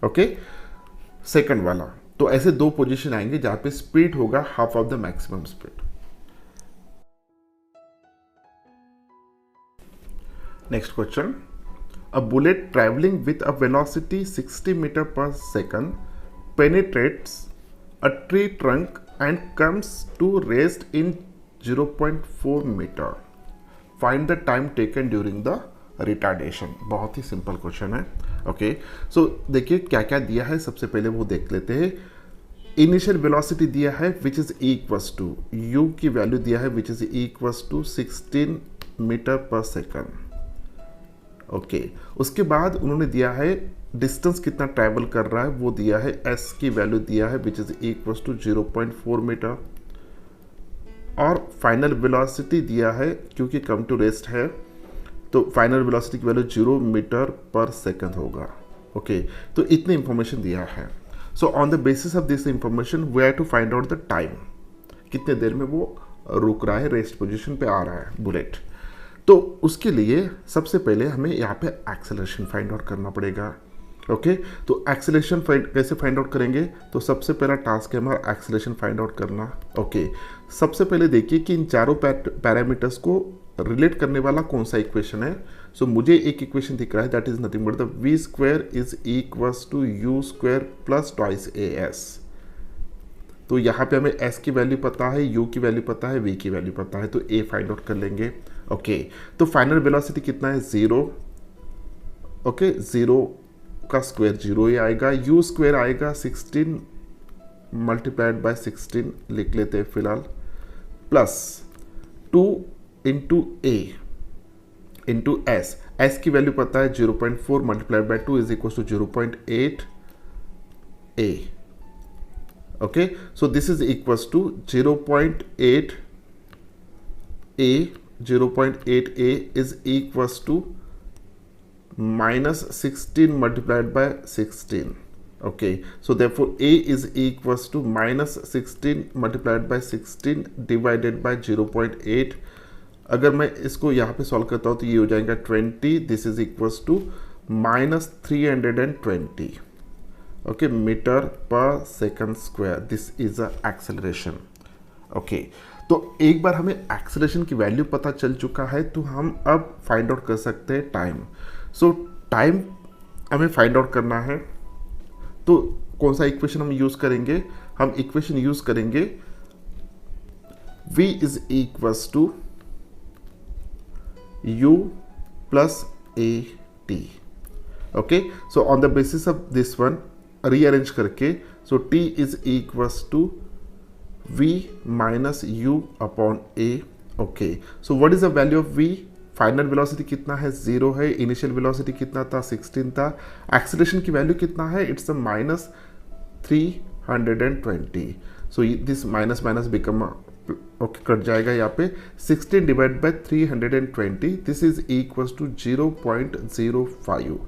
okay, second वाला। तो ऐसे दो पोजीशन आएंगे जहाँ पे स्पीड होगा half of the maximum speed. Next question, a bullet traveling with a velocity 60 meter per second penetrates a tree trunk and comes to rest in 0.4 meter. Find the time taken during the retardation. बहुत ही simple question है। Okay, सो देखिए क्या क्या दिया है, सबसे पहले वो देख लेते हैं। इनिशियल वेलोसिटी दिया है which is equals to, u की वैल्यू दिया है which is equals to 16 metre per second. Okay, उसके बाद उन्होंने दिया है डिस्टेंस कितना ट्रैवल कर रहा है, वो दिया है, s की वैल्यू दिया है which is equals to 0.4 metre, और फाइनल वेलोसिटी दिया है, क्योंकि कम टू रेस्ट है तो फाइनल वेलोसिटी की वैल्यू 0 मीटर पर सेकंड होगा। ओके, तो इतनी इंफॉर्मेशन दिया है। So on the basis of this information we have to find out the time, कितने देर में वो रुक रहा है, रेस्ट पोजिशन पे आ रहा है बुलेट। तो उसके लिए सबसे पहले हमें यहाँ पे एक्सेलरेशन फाइंड आउट करना पड़ेगा। ओके, तो एक्सेलरेशन कैसे फाइंड आउट करेंगे, तो सबसे पहला टास्क है हमारा एक्सेलरेशन फाइंड आउट करना। ओके, सबसे पहले देखिए कि इन चारों पैरामीटर्स को रिलेट करने वाला कौन सा इक्वेशन है। सो मुझे एक इक्वेशन दिख रहा है, that is nothing but the v square is equals to u square plus twice as। तो यहाँ पे हमें s की वैल्यू पता है, u की वैल्यू पता है, v की वैल्यू पता है, तो a फाइंड आउट कर लेंगे। ओके, तो फाइनल वेलोसिटी कितना है, 0। ओके, 0 का स्क्वायर 0 ही आएगा, u स्क्वायर आएगा 16 मल्टीप्लाइड बाय 16 लिख लेते हैं फिलहाल, plus 2 into a into s की वैल्यू पता है 0.4 multiplied by 2 is equal to 0.8 a। Okay, so this is equals to 0.8 a, 0.8a is equals to minus 16 multiplied by 16. Okay, so therefore a is equals to minus 16 multiplied by 16 divided by 0.8। अगर मैं इसको यहाँ पे solve करता हूँ तो ये हो जाएगा 20, this is equals to minus 320 okay metre per second square. This is a acceleration. Okay, तो एक बार हमें एक्सेलरेशन की वैल्यू पता चल चुका है तो हम अब फाइंड आउट कर सकते हैं टाइम। सो टाइम हमें फाइंड आउट करना है, तो कौन सा इक्वेशन हम यूज़ करेंगे, हम इक्वेशन यूज़ करेंगे v is equals to u plus a t. Okay, so on the basis of this one rearrange करके, so t is equals to v minus u upon a। Okay, so what is the value of v, final velocity कितना है, 0 है, initial velocity कितना था, 16 था, acceleration की value कितना है, it's a minus 320। So this minus minus become okay cut जाएगा यहाँ पे, 16 divide by 320, this is equals to 0.05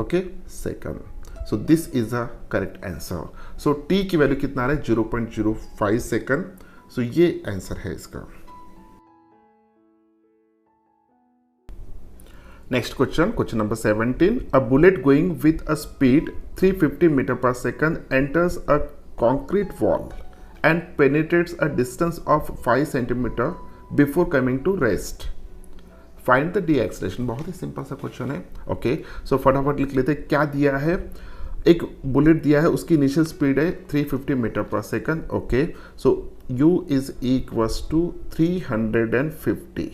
okay second. So this is a correct answer. So t की वैल्यू कितना आ रहा है, 0.05 सेकंड। सो ये आंसर है इसका। Next question, question number 17, a bullet going with a speed 350 metre per second enters a concrete wall and penetrates a distance of 5 centimeter before coming to rest. Find the d-acceleration। बहुत ही simple सा question है। Okay, सो फटाफट लिख लेते हैं क्या दिया है। एक बुलेट दिया है, उसकी इनिशियल स्पीड है 350 metre per second. Okay, so u is equals to 350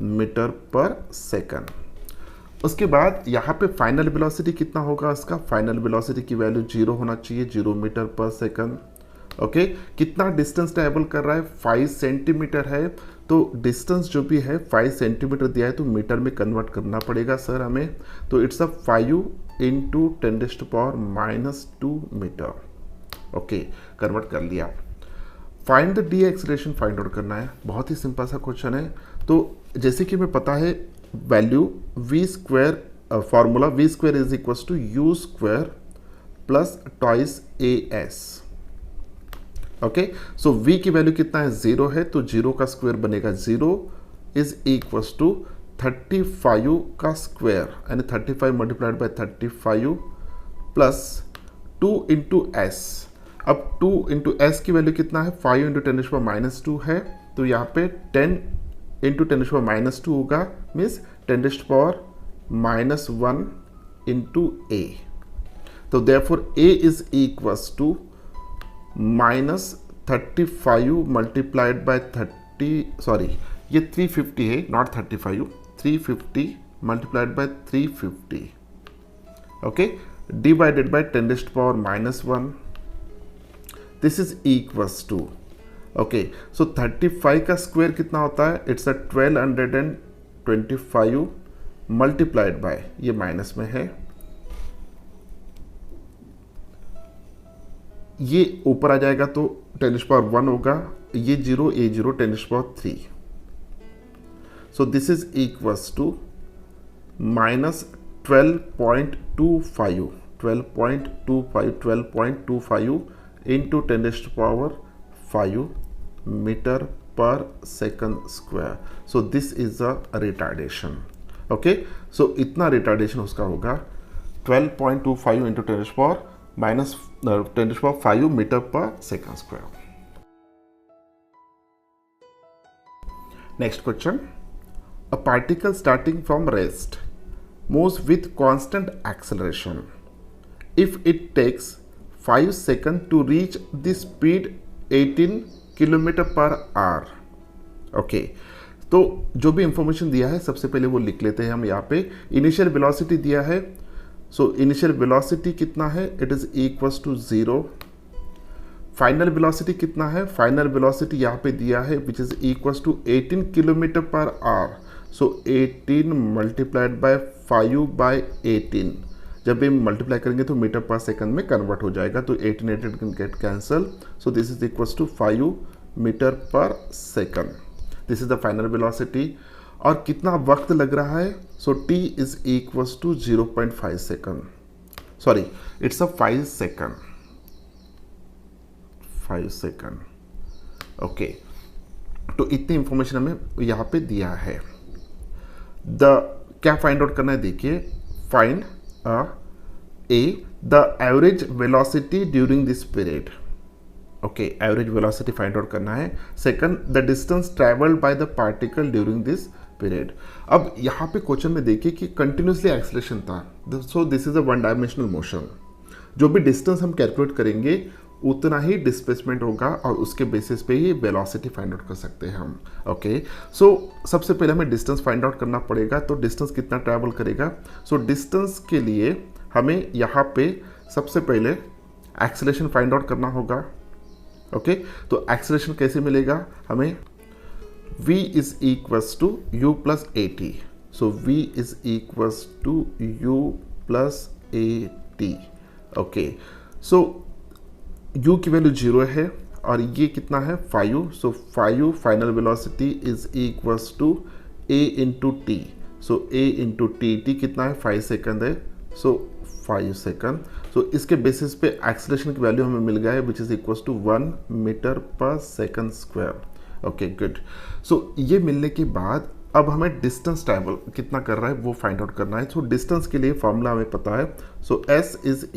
metre per second. उसके बाद यहाँ पे फाइनल वेलोसिटी कितना होगा, उसका फाइनल वेलोसिटी की वैल्यू 0 होना चाहिए, 0 मीटर पर सेकंड। ओके, कितना डिस्टेंस ट्रैवल कर रहा है, 5 सेंटीमीटर है, तो डिस्टेंस जो भी है 5 सेंटीमीटर दिया है तो मीटर में कन्वर्ट करना पड़ेगा सर हमें, तो it's a 5 into 10⁻⁻2 metre. Okay, convert कर लिया। Find the D acceleration find out करना है, बहुत ही सिंपल सा क्वेश्चन है। तो जैसे कि हमें पता है value v square, formula v square is equal to u square plus twice a s. Okay, so v की वैल्यू कितना है, 0 है, तो 0 का स्क्वायर बनेगा 0 इज इक्वल टू 35 का स्क्वायर, यानी 35 multiplied bye 35 plus 2 into S. अब 2 इंटू एस की वैल्यू कितना है, 5 इंटू 10⁻⁻2 है, तो यहाँ पे 10 इंटू 10⁻⁻2 होगा, मीन्स 10⁻⁻1 इंटू ए। तो therefore a is equals to -35 multiplied by 30, sorry ये 350 है, not 35, 350 multiplied by 350, okay, divided by 10⁻⁻1, this is equals to, okay, so 35 का स्क्वायर कितना होता है, इट्स 1225 मल्टीप्लाइड बाय, ये माइनस में है, ये ऊपर आ जाएगा तो 10⁻1 होगा, ये 0 ये 0 10⁻3, so this is equals to -12.25 into 10⁻5 metre per second square. So this is a retardation. Okay, so इतना रिटार्डेशन उसका होगा 12.25 into 10⁻5 metre per second square. Next question, a particle starting from rest moves with constant acceleration if it takes 5 seconds to reach the speed 18 km/h। Okay, तो जो भी information दिया है सबसे पहले वो लिख लेते हैं हम। यहाँ पे इनिशियल वेलोसिटी दिया है, सो इनिशियल वेलोसिटी कितना है, it is equals to 0। Final velocity कितना है, फाइनल वेलोसिटी यहाँ पे दिया है which is equals to 18 km/h। So 18 multiplied by 5/18, जब भी मल्टीप्लाई करेंगे तो मीटर पर सेकंड में कन्वर्ट हो जाएगा, तो 18 can get cancel, so this is equals to 5 metre per second. This is the final velocity. और कितना वक्त लग रहा है, so t is equals to 0.5 second, sorry it's a 5 second, 5 second. Okay, तो इतनी इंफॉर्मेशन हमें यहाँ पे दिया है। क्या फाइंड आउट करना है, देखिए, find the average velocity during this period. Okay, average velocity find out करना है। Second, the distance travelled by the particle during this period. अब यहाँ पे क्वेश्चन में देखिए कि कंटिन्यूसली एक्सेलरेशन था, सो this is a one dimensional motion. जो भी डिस्टेंस हम कैलकुलेट करेंगे उतना ही डिस्प्लेसमेंट होगा और उसके बेसिस पे ही वेलोसिटी फाइंड आउट कर सकते हैं हम। ओके, सो सबसे पहले हमें डिस्टेंस फाइंड आउट करना पड़ेगा, तो डिस्टेंस कितना ट्रैवल करेगा। सो डिस्टेंस के लिए हमें यहाँ पे सबसे पहले एक्सेलरेशन फाइंड आउट करना होगा। ओके, तो एक्सेलरेशन कैसे मिलेगा हमें, v is equals to u plus a t. So v is equals to u plus a t. Okay, so u की वैल्यू 0 है और ये कितना है 5, so 5 final velocity is equals to a into t. So a into t कितना है 5 second है, सो 5 second. सो इसके बेसिस पे एक्सेलरेशन की वैल्यू हमें मिल गया है which is equals to 1 metre per second square. Okay, good. So ये मिलने के बाद अब हमें डिस्टेंस ट्रैवल कितना कर रहा है वो फाइंड आउट करना है। सो डिस्टेंस के लिए फॉर्मूला हमें पता है, so s is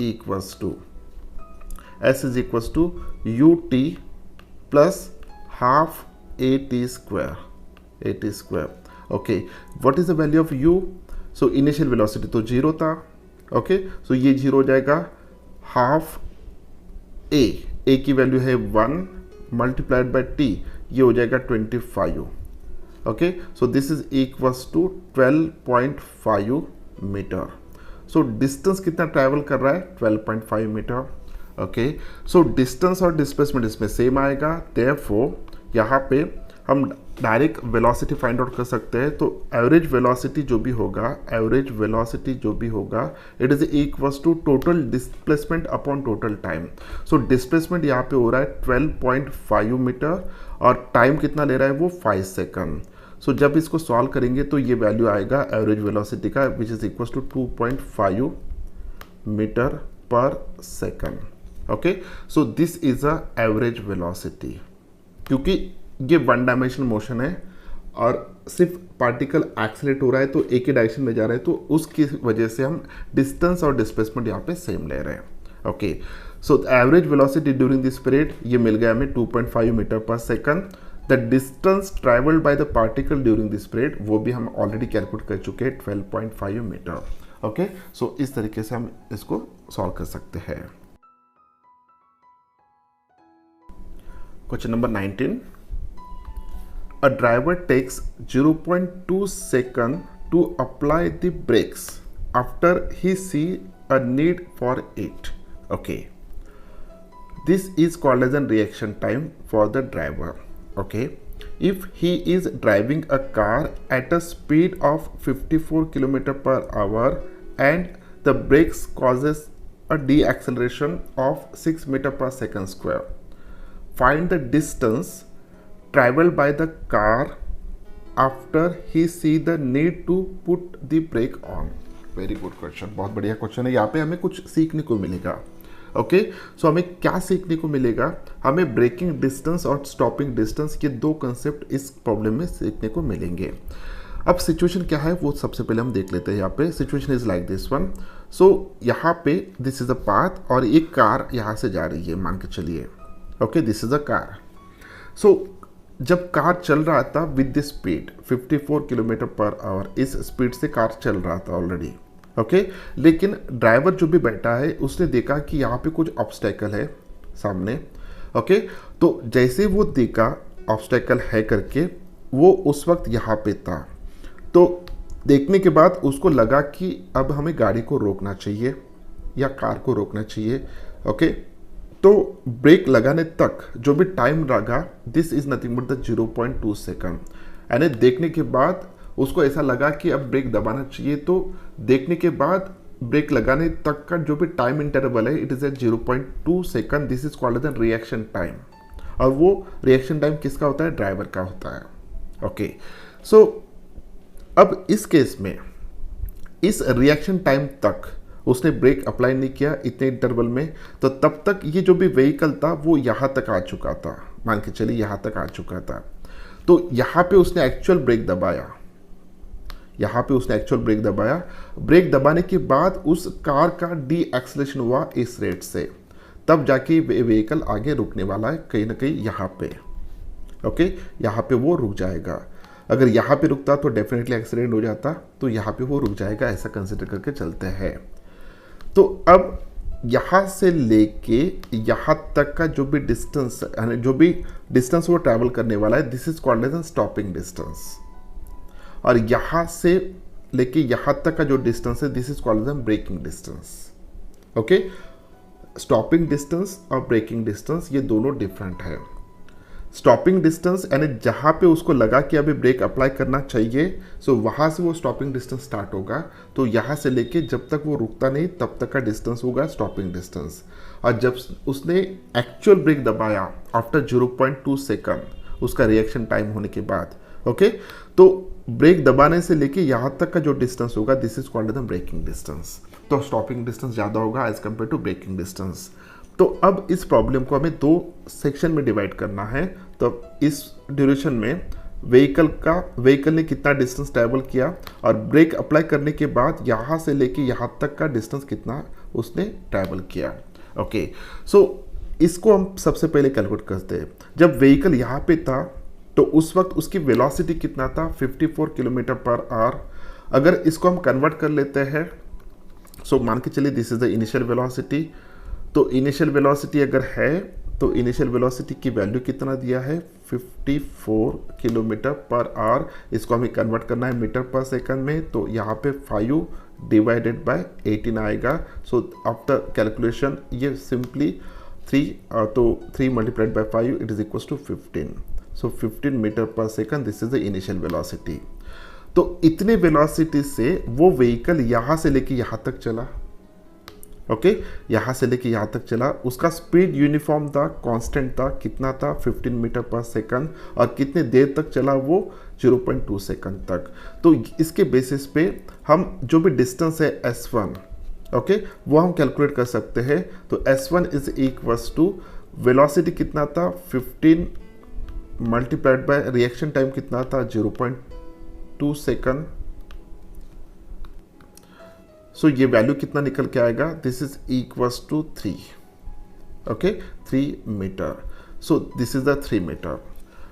equals to U T plus half A T square. Okay, what is the value of u, so initial velocity तो 0 था। ओके, सो ये 0 हो जाएगा, हाफ ए की वैल्यू है 1 मल्टीप्लाइड बाय t, ये हो जाएगा 25। Okay, so this is equals to 12.5 metre. So distance कितना ट्रैवल कर रहा है, 12.5 मीटर। ओके, सो डिस्टेंस और डिस्प्लेसमेंट इसमें सेम आएगा, देयरफॉर यहाँ पे हम डायरेक्ट वेलोसिटी फाइंड आउट कर सकते हैं। तो एवरेज वेलोसिटी जो भी होगा, it is equals to total displacement upon total time. So displacement यहाँ पे हो रहा है 12.5 मीटर और टाइम कितना ले रहा है वो 5 सेकंड। सो जब इसको सॉल्व करेंगे तो ये वैल्यू आएगा एवरेज वेलोसिटी का, which is equals to 2.5 metre per second. Okay, so this is a average velocity. क्योंकि ये वन डायमेंशनल मोशन है और सिर्फ पार्टिकल एक्सेलरेट हो रहा है तो एक ही डायरेक्शन में जा रहा है, तो उसकी वजह से हम डिस्टेंस और डिस्प्लेसमेंट यहाँ पे सेम ले रहे हैं। Okay, so average velocity during this period ये मिल गया हमें 2.5 metre per second. The distance travelled by the particle during this period वो भी हम ऑलरेडी कैलकुलेट कर चुके हैं, 12.5 मीटर। ओके, सो इस तरीके से हम इसको सॉल्व कर सकते हैं। क्वेश्चन number 19, a driver takes 0.2 second to apply the brakes after he see a need for it. Okay, this is called as a reaction time for the driver. Okay, if he is driving a car at a speed of 54 km/h and the brakes causes a deceleration of 6 meter per second square, find the distance traveled by the car after he see the need to put the brake on. Very good question, बहुत बढ़िया question है। यहाँ पे हमें कुछ सीखने को मिलेगा। ओके, सो हमें क्या सीखने को मिलेगा? हमें ब्रेकिंग डिस्टेंस और स्टॉपिंग डिस्टेंस के दो कंसेप्ट इस प्रॉब्लम में सीखने को मिलेंगे। अब सिचुएशन क्या है वो सबसे पहले हम देख लेते हैं। यहाँ पे situation is like this one. So यहाँ पे दिस इज अ पाथ और एक कार यहाँ से जा रही है, मान के चलिए। Okay, this is a car. So जब कार चल रहा था विद द स्पीड 54 km/h, इस स्पीड से कार चल रहा था ऑलरेडी। ओके, लेकिन ड्राइवर जो भी बैठा है उसने देखा कि यहाँ पे कुछ ऑब्स्टेकल है सामने। ओके, तो जैसे वो देखा ऑब्स्टेकल है करके, वो उस वक्त यहाँ पे था। तो देखने के बाद उसको लगा कि अब हमें गाड़ी को रोकना चाहिए या कार को रोकना चाहिए। ओके, तो ब्रेक लगाने तक जो भी टाइम लगा, this is nothing but the 0.2 second. यानी देखने के बाद उसको ऐसा लगा कि अब ब्रेक दबाना चाहिए, तो देखने के बाद ब्रेक लगाने तक का जो भी टाइम इंटरवल है, it is a 0.2 second. This is called as reaction time. और वो रिएक्शन टाइम किसका होता है? ड्राइवर का होता है। ओके, सो अब इस केस में इस रिएक्शन टाइम तक उसने ब्रेक अप्लाई नहीं किया इतने इंटरवल में, तो तब तक ये जो भी व्हीकल था वो यहाँ तक आ चुका था, मान के चलिए यहाँ तक आ चुका था। तो यहाँ पे उसने एक्चुअल ब्रेक दबाया, ब्रेक दबाने के बाद उस कार का डी एक्सेलरेशन हुआ इस रेट से, तब जाके व्हीकल आगे रुकने वाला है कहीं ना कहीं यहाँ पे। ओके, यहाँ पे वो रुक जाएगा। अगर यहाँ पे रुकता तो डेफिनेटली एक्सीडेंट हो जाता, तो यहाँ पे वो रुक जाएगा, ऐसा कंसिडर करके चलते हैं। तो अब यहाँ से लेके यहाँ तक का जो भी डिस्टेंस, यानी जो भी डिस्टेंस वो ट्रैवल करने वाला है, this is called as an stopping distance. और यहाँ से लेके यहाँ तक का जो डिस्टेंस है, this is called as an braking distance. Okay, stopping distance और ब्रेकिंग डिस्टेंस ये दोनों डिफरेंट है। स्टॉपिंग डिस्टेंस यानी जहाँ पे उसको लगा कि अभी ब्रेक अप्लाई करना चाहिए, सो वहाँ से वो स्टॉपिंग डिस्टेंस स्टार्ट होगा। तो यहाँ से लेके जब तक वो रुकता नहीं तब तक का डिस्टेंस होगा स्टॉपिंग डिस्टेंस। और जब उसने एक्चुअल ब्रेक दबाया आफ्टर 0.2 सेकंड, उसका रिएक्शन टाइम होने के बाद, ओके, तो ब्रेक दबाने से लेके यहाँ तक का जो डिस्टेंस होगा, this is called the braking distance. तो स्टॉपिंग डिस्टेंस ज़्यादा होगा as compare to braking distance. तो अब इस प्रॉब्लम को हमें दो सेक्शन में डिवाइड करना है। तो इस ड्यूरेशन में व्हीकल ने कितना डिस्टेंस ट्रैवल किया और ब्रेक अप्लाई करने के बाद यहाँ से लेके यहाँ तक का डिस्टेंस कितना उसने ट्रैवल किया। ओके, सो इसको हम सबसे पहले कैलकुलेट करते हैं। जब व्हीकल यहाँ पे था तो उस वक्त उसकी वेलोसिटी कितना था? 54 km/h। अगर इसको हम कन्वर्ट कर लेते हैं, सो मान के चलिए this is the initial velocity. तो इनिशियल वेलोसिटी अगर है तो इनिशियल वेलोसिटी की वैल्यू कितना दिया है? 54 km/h। इसको हमें कन्वर्ट करना है मीटर पर सेकंड में, तो यहाँ पे 5 डिवाइडेड बाय 18 आएगा। सो आफ्टर कैलकुलेशन ये सिंपली 3, तो 3 multiplied by 5 it is equal to 15। So 15 metre per second, this is the initial velocity. तो इतने वेलोसिटी से वो व्हीकल यहाँ से लेके यहाँ तक चला, ओके यहाँ से लेके यहाँ तक चला, उसका स्पीड यूनिफॉर्म था, कांस्टेंट था, कितना था 15 मीटर पर सेकंड, और कितने देर तक चला वो 0.2 सेकंड तक। तो इसके बेसिस पे हम जो भी डिस्टेंस है S1, ओके वो हम कैलकुलेट कर सकते हैं। तो S1 is equals to velocity कितना था 15 मल्टीप्लाइड बाय रिएक्शन टाइम कितना था 0.2 सेकंड। सो ये वैल्यू कितना निकल के आएगा, this is equals to 3, okay 3 metre. So this is the 3 metre,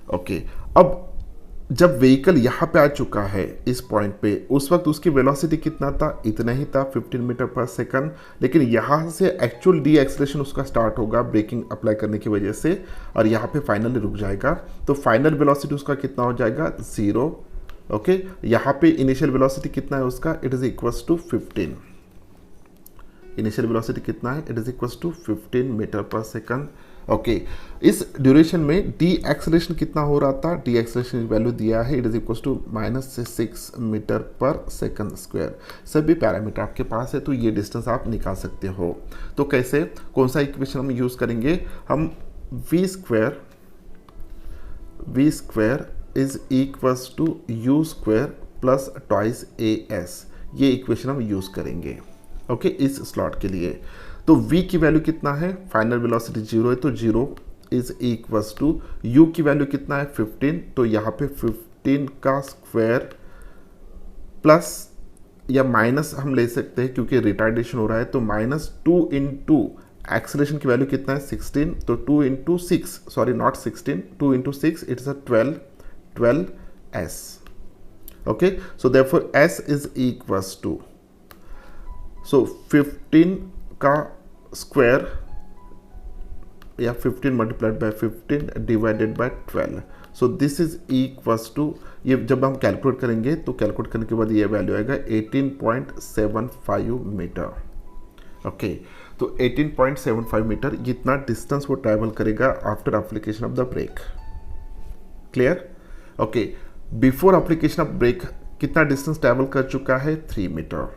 okay. अब जब व्हीकल यहाँ पे आ चुका है इस पॉइंट पे, उस वक्त उसकी वेलोसिटी कितना था, इतना ही था 15 मीटर पर सेकंड। लेकिन यहाँ से एक्चुअल डी एक्सेलरेशन उसका स्टार्ट होगा ब्रेकिंग अप्लाई करने की वजह से, और यहाँ पे फाइनली रुक जाएगा। तो फाइनल वेलोसिटी उसका कितना हो जाएगा 0, ओके। यहाँ पे इनिशियल वेलोसिटी कितना है उसका, it is equals to 15। Initial velocity कितना है, it is equals to 15 metre per second, okay. इस ड्यूरेशन में डी एक्सेलरेशन कितना हो रहा था, डी एक्सेलरेशन वैल्यू दिया है, it is equals to -6 metre per second square. सभी पैरामीटर आपके पास है, तो ये डिस्टेंस आप निकाल सकते हो। तो कैसे, कौन सा इक्वेशन हम यूज करेंगे, हम v square is equals to u square plus twice as, ये इक्वेशन हम यूज करेंगे, ओके इस स्लॉट के लिए। तो v की वैल्यू कितना है, फाइनल वेलोसिटी 0 है, तो 0 इज इक्वल्स टू u की वैल्यू कितना है 15, तो यहाँ पे 15 का स्क्वायर प्लस या माइनस हम ले सकते हैं क्योंकि रिटार्डेशन हो रहा है, तो -2 इंटू एक्सेलरेशन की वैल्यू कितना है 16, तो 2 into 6, sorry not 16, 2 into 6 it's a 12 s, okay. So therefore s is equals to, so 15 का स्क्वायर या 15 multiplied by 15 divided by 12, so this is equals to, ये जब हम कैलकुलेट करेंगे तो कैलकुलेट करने के बाद ये वैल्यू आएगा 18.75 मीटर, ओके। तो 18.75 मीटर जितना डिस्टेंस वो ट्रैवल करेगा after application of the brake, clear, okay. Before application of brake कितना डिस्टेंस ट्रैवल कर चुका है 3 metre.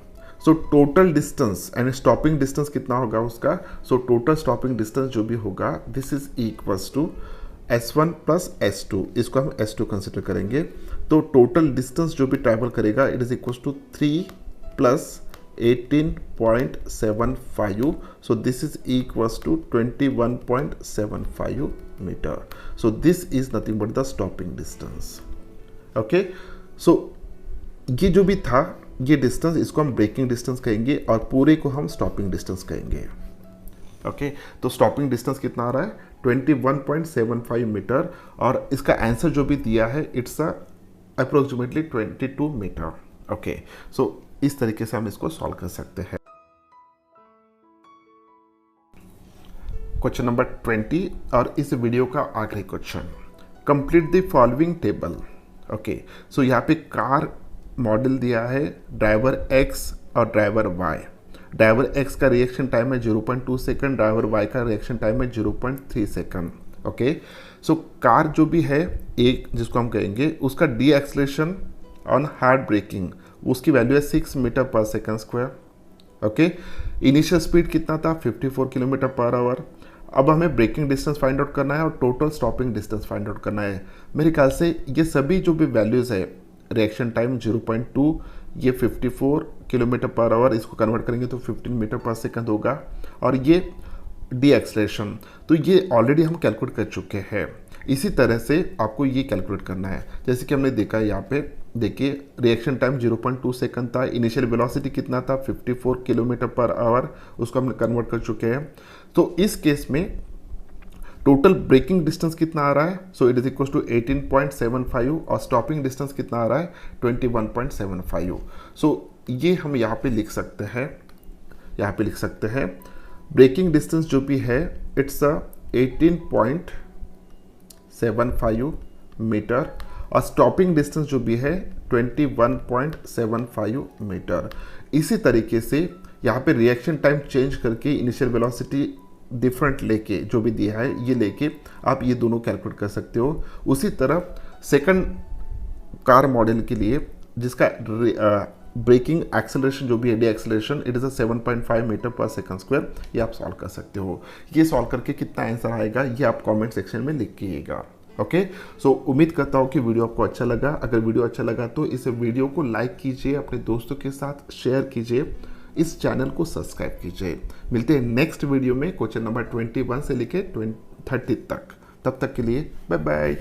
So total distance and stopping distance कितना होगा उसका, सो टोटल स्टॉपिंग डिस्टेंस जो भी होगा this is equals to S1 plus S2, इसको हम S2 कंसिडर करेंगे। तो टोटल डिस्टेंस जो भी ट्रैवल करेगा it is equals to 3 plus 18.75, so this is equals to 21.75 metre. So this is nothing but the stopping distance, okay. So ये जो भी था ये डिस्टेंस, इसको हम ब्रेकिंग डिस्टेंस कहेंगे और पूरे को हम स्टॉपिंग डिस्टेंस कहेंगे, ओके। तो स्टॉपिंग डिस्टेंस कितना आ रहा है 21.75 मीटर, और इसका आंसर जो भी दिया है इट्स अप्रोक्सीमेटली 22 मीटर, ओके। सो इस तरीके से हम इसको सॉल्व कर सकते हैं। क्वेश्चन नंबर 20 और इस वीडियो का आखिरी question, complete the following table, okay. So यहाँ पे कार मॉडल दिया है, ड्राइवर X और ड्राइवर Y। ड्राइवर X का रिएक्शन टाइम है 0.2 सेकंड, ड्राइवर Y का रिएक्शन टाइम है 0.3 सेकंड, ओके। सो कार जो भी है एक जिसको हम कहेंगे, उसका deceleration on hard braking उसकी वैल्यू है 6 metre per second square, okay. Initial speed कितना था 54 किलोमीटर पर आवर। अब हमें ब्रेकिंग डिस्टेंस फाइंड आउट करना है और total stopping distance find out करना है। मेरे ख्याल से ये सभी जो भी वैल्यूज़ है, रिएक्शन टाइम 0.2, ये 54 किलोमीटर पर आवर, इसको कन्वर्ट करेंगे तो 15 मीटर पर सेकंड होगा, और ये डी एक्सेलरेशन तो ये ऑलरेडी हम कैलकुलेट कर चुके हैं। इसी तरह से आपको ये कैलकुलेट करना है, जैसे कि हमने देखा यहाँ पे, देखिए रिएक्शन टाइम 0.2 सेकंड था, इनिशियल वेलोसिटी कितना था 54 किलोमीटर पर आवर, उसको हमने कन्वर्ट कर चुके हैं। तो इस केस में टोटल ब्रेकिंग डिस्टेंस कितना आ रहा है, so it is equal to 18.75, और स्टॉपिंग डिस्टेंस कितना आ रहा है 21.75। सो ये हम यहाँ पे लिख सकते हैं, यहाँ पे लिख सकते हैं ब्रेकिंग डिस्टेंस जो भी है इट्स 18.75 मीटर, और स्टॉपिंग डिस्टेंस जो भी है 21.75 मीटर। इसी तरीके से यहाँ पे रिएक्शन टाइम चेंज करके इनिशियल वेलोसिटी डिफरेंट लेके जो भी दिया है ये लेके आप ये दोनों कैलकुलेट कर सकते हो। उसी तरह सेकंड कार मॉडल के लिए जिसका ब्रेकिंग एक्सेलरेशन जो भी है, deceleration, it is a 7.5 metre per second square, ये आप सॉल्व कर सकते हो। ये सॉल्व करके कितना आंसर आएगा ये आप कमेंट सेक्शन में लिख कीजिएगा। ओके, सो उम्मीद करता हूँ कि वीडियो आपको अच्छा लगा। अगर वीडियो अच्छा लगा तो इस वीडियो को लाइक कीजिए, अपने दोस्तों के साथ शेयर कीजिए, इस चैनल को सब्सक्राइब कीजिए। मिलते हैं नेक्स्ट वीडियो में क्वेश्चन नंबर 21 से लेके 30 तक। तब तक के लिए बाय बाय।